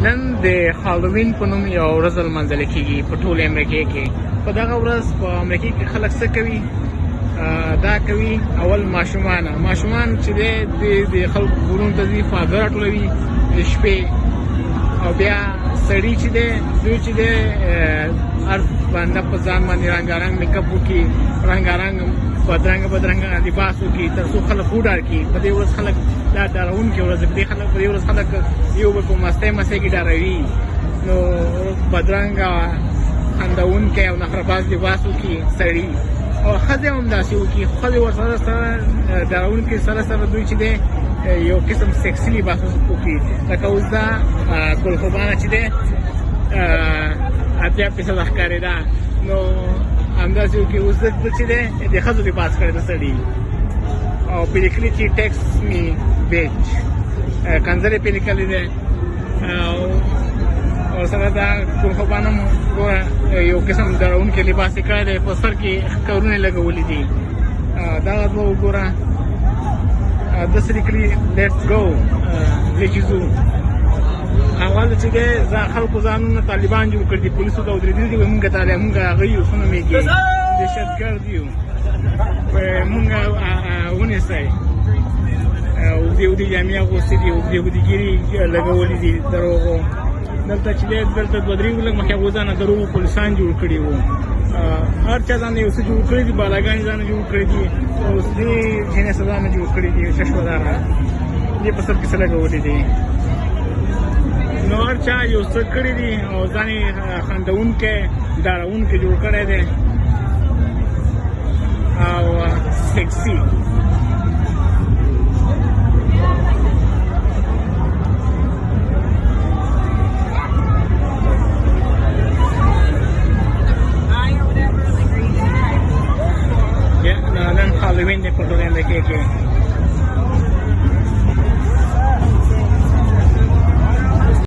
نن د هالووین په نوم یو ورځ لمانځل کېږي په ټول امریکا کې. په دغه ورځ په امریکا کې خلک څه کوي؟ دا کوي اول ماشومان چې د خلکو کورونو ته ځي، خواږه راټولوي د شپې، او بیا سړي چې دی دوی چې دی هر بنده په ځان باندې رنګارنګ میکاپ وکړي، رنګارنګ بدرنګه لباس وکړي تر څو خلک وډار کړي. په دې ورځ خلک دا ډارونکې ورځ په دې ورځ خلک یو بل په مستۍ کې ډاروي. نو بدرنګه خندونکی او نخره‌باز لباس وکړي سړي، او ښځې هم داسې وکړي. ښځې ورسره سره ډارونکي سره دوی چې دی یو قسم سیکسي لباس وکړي. لکه اوس دا ګلخوبانه چې دی 80% ښکارېده، نو همداسې وکړي. اوس دلته چې دی د ښځو لباس کړی د سړي، او پې لیکلي چې ټیکس می بیچ، کنځلې پې لیکلې دی، او سره دا ګلخوبان هم یو قسم ډارونکی لباس یې کړی دی، په سر کې ښکرونه یې لګولي دي. دغه دوه وګوره، داسې لیکلي لیټس ګو لیکي ځو. هغه چې دی خلکو ځانونه طالبان جوړ کړي دي، پولیسو ته ودرېدلي دي، وایي مونږ هغه یو څه نومېږي دهشتګرد یو، مونږ ونیسئ. اوږدې جامې اغوستې دي، اوږدې ګیرې لګولي دي دروغو. دلته چې دی دلته دوه درې لږ مخکې هغو ځانه دروغو پولیسان جوړ کړي وو. هر چا ځانه یو څه جوړ کړي دي، بالاګانې ځانه جوړ کړي دي، اوس دې جنس ځانه جوړ کړي دي چشمهداره، دې په سر کې څه لګولي دي. نو هر چا یو څه کړي دي او ځان یې خندونکی ډارونکی جوړ کړی دی او سیکسي. نن هالووین دی په ټول امریکا کې.